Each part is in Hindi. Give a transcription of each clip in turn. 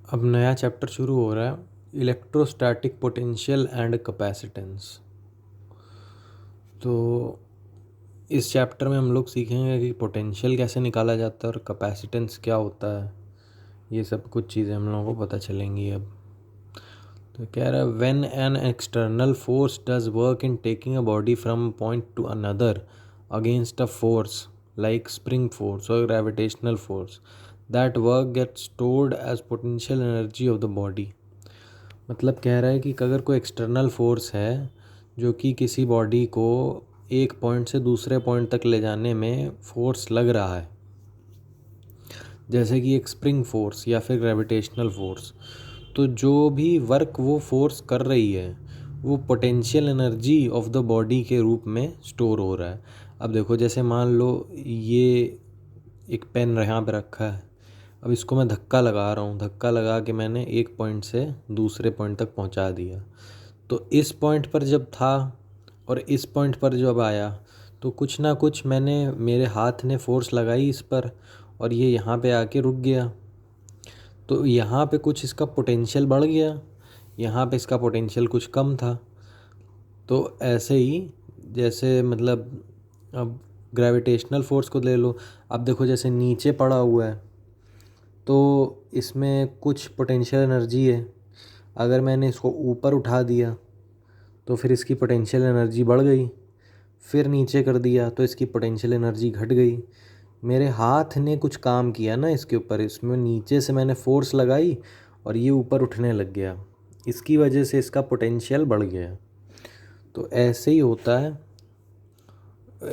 अब नया चैप्टर शुरू हो रहा है, इलेक्ट्रोस्टैटिक पोटेंशियल एंड कैपेसिटेंस। तो इस चैप्टर में हम लोग सीखेंगे कि पोटेंशियल कैसे निकाला जाता है और कैपेसिटेंस क्या होता है। ये सब कुछ चीज़ें हम लोगों को पता चलेंगी अब। तो कह रहा है when an external force does work in taking a body from point to another against a force like spring force और gravitational force, that work gets stored as potential energy of the body. मतलब कह रहा है कि अगर कोई एक्सटर्नल फोर्स है जो कि किसी बॉडी को एक पॉइंट से दूसरे पॉइंट तक ले जाने में फोर्स लग रहा है, जैसे कि एक स्प्रिंग फोर्स या फिर ग्रेविटेशनल फोर्स, तो जो भी वर्क वो फोर्स कर रही है वो potential energy of the body के रूप में स्टोर हो रहा है। अब देखो, जैसे मान लो ये एक पेन यहाँ पे रखा है, अब इसको मैं धक्का लगा रहा हूँ, धक्का लगा के मैंने एक पॉइंट से दूसरे पॉइंट तक पहुँचा दिया। तो इस पॉइंट पर जब था और इस पॉइंट पर जब आया तो कुछ ना कुछ मेरे हाथ ने फोर्स लगाई इस पर, और ये यहाँ पे आके रुक गया। तो यहाँ पे कुछ इसका पोटेंशियल बढ़ गया, यहाँ पे इसका पोटेंशियल कुछ कम था। तो ऐसे ही जैसे मतलब अब ग्रेविटेशनल फोर्स को ले लो। अब देखो, जैसे नीचे पड़ा हुआ है तो इसमें कुछ पोटेंशियल एनर्जी है, अगर मैंने इसको ऊपर उठा दिया तो फिर इसकी पोटेंशियल एनर्जी बढ़ गई, फिर नीचे कर दिया तो इसकी पोटेंशियल एनर्जी घट गई। मेरे हाथ ने कुछ काम किया ना इसके ऊपर, इसमें नीचे से मैंने फोर्स लगाई और ये ऊपर उठने लग गया, इसकी वजह से इसका पोटेंशियल बढ़ गया। तो ऐसे ही होता है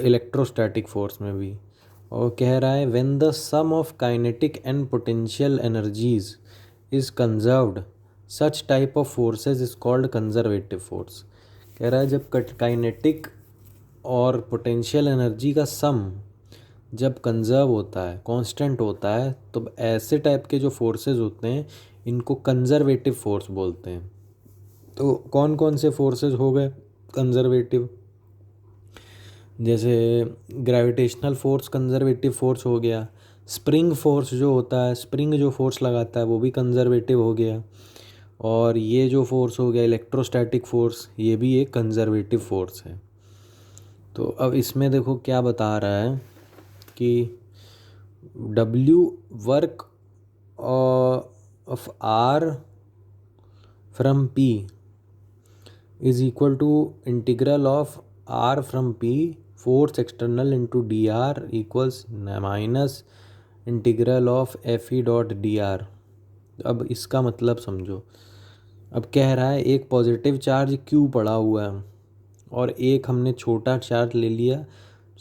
इलेक्ट्रोस्टैटिक फोर्स में भी। और कह रहा है when the sum of kinetic and potential energies is conserved, such type of forces is called conservative force. कह रहा है जब काइनेटिक और पोटेंशियल एनर्जी का सम जब कंजर्व होता है, कांस्टेंट होता है, तो ऐसे टाइप के जो फोर्सेस होते हैं इनको कंजर्वेटिव फोर्स बोलते हैं। तो कौन कौन से फोर्सेस हो गए कंजर्वेटिव? जैसे ग्रेविटेशनल फोर्स कंजर्वेटिव फोर्स हो गया, स्प्रिंग फोर्स जो होता है, स्प्रिंग जो फोर्स लगाता है वो भी कंजर्वेटिव हो गया, और ये जो फोर्स हो गया इलेक्ट्रोस्टैटिक फोर्स, ये भी एक कंजर्वेटिव फोर्स है। तो अब इसमें देखो क्या बता रहा है कि W work of R from P is equal to integral of R from P force external into D R equals minus integral of F E dot D R. अब इसका मतलब समझो। अब कह रहा है एक पॉजिटिव चार्ज Q पड़ा हुआ है और एक हमने छोटा चार्ज ले लिया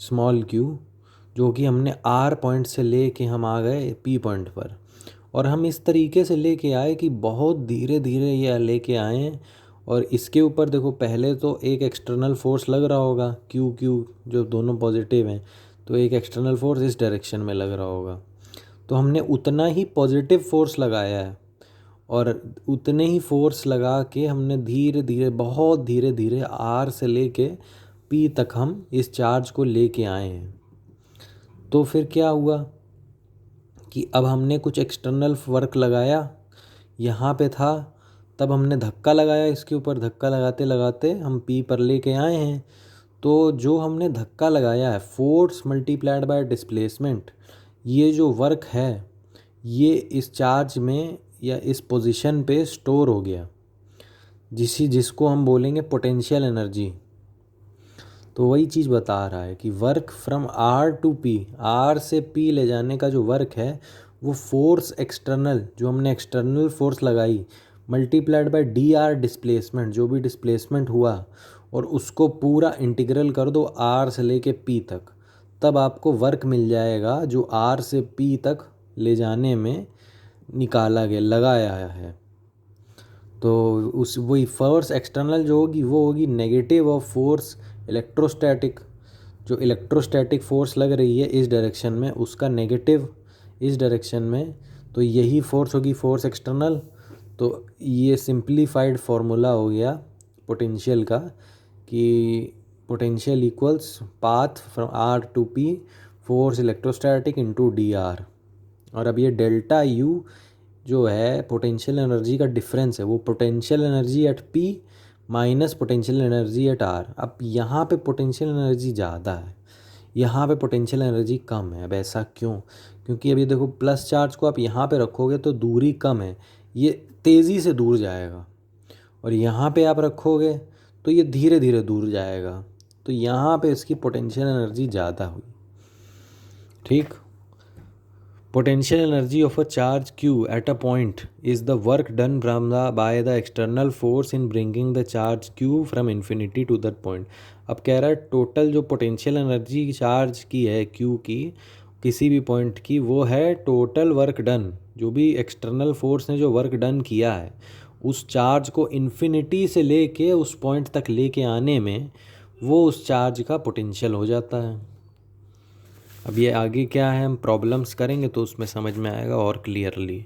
स्मॉल q, जो कि हमने R पॉइंट से ले के हम आ गए P पॉइंट पर, और हम इस तरीके से लेके आए कि बहुत धीरे धीरे ये लेके आए हैं। और इसके ऊपर देखो, पहले तो एक एक्सटर्नल फोर्स लग रहा होगा क्यू क्यू, जो दोनों पॉजिटिव हैं, तो एक एक्सटर्नल फोर्स इस डायरेक्शन में लग रहा होगा, तो हमने उतना ही पॉजिटिव फोर्स लगाया है, और उतने ही फोर्स लगा के हमने धीरे धीरे, बहुत धीरे धीरे R से लेके P तक हम इस चार्ज को लेके आए हैं। तो फिर क्या हुआ कि अब हमने कुछ एक्सटर्नल वर्क लगाया, यहाँ पे था, तब हमने धक्का लगाया इसके ऊपर, धक्का लगाते लगाते हम P पर लेके आए हैं। तो जो हमने धक्का लगाया है, फोर्स मल्टीप्लाइड बाय डिस्प्लेसमेंट, ये जो वर्क है ये इस चार्ज में या इस पोजीशन पे स्टोर हो गया, जिसको हम बोलेंगे पोटेंशियल एनर्जी। तो वही चीज़ बता रहा है कि work from R to P, R से P ले जाने का जो वर्क है वो फोर्स एक्सटर्नल, जो हमने एक्सटर्नल फोर्स लगाई, multiplied by D R displacement, जो भी डिस्प्लेसमेंट हुआ, और उसको पूरा इंटीग्रल कर दो R से लेके P तक, तब आपको वर्क मिल जाएगा जो R से P तक ले जाने में निकाला गया, लगाया है। तो उस वही फोर्स एक्सटर्नल जो होगी वो होगी नेगेटिव ऑफ फोर्स इलेक्ट्रोस्टैटिक, जो इलेक्ट्रोस्टैटिक फोर्स लग रही है इस डायरेक्शन में, उसका नेगेटिव इस डायरेक्शन में, तो यही फोर्स होगी फोर्स एक्सटर्नल। तो ये सिंप्लीफाइड फार्मूला हो गया पोटेंशियल का, कि potential equals path from R to P force electrostatic into D R. और अब ये डेल्टा U जो है पोटेंशियल एनर्जी का डिफरेंस है वो potential energy at P minus potential energy at R. अब यहाँ पे पोटेंशियल एनर्जी ज़्यादा है, यहाँ पे पोटेंशियल एनर्जी कम है। अब ऐसा क्यों? क्योंकि अभी देखो प्लस चार्ज को आप यहाँ पे रखोगे तो दूरी कम है, ये तेज़ी से दूर जाएगा, और यहाँ पे आप रखोगे तो ये धीरे धीरे दूर जाएगा, तो यहाँ पे इसकी पोटेंशियल एनर्जी ज़्यादा हुई। ठीक। Potential energy of a charge q at a point is the work done by the external force in bringing the charge q from infinity to that point। अब कह रहा है टोटल जो पोटेंशियल एनर्जी चार्ज की है q की किसी भी पॉइंट की, वो है टोटल वर्क डन, जो भी एक्सटर्नल फोर्स ने जो वर्क डन किया है उस चार्ज को इन्फिनिटी से लेके उस पॉइंट तक लेके आने में वो उस चार्ज का पोटेंशियल हो जाता है। अब ये आगे क्या है हम प्रॉब्लम्स करेंगे तो उसमें समझ में आएगा और क्लियरली।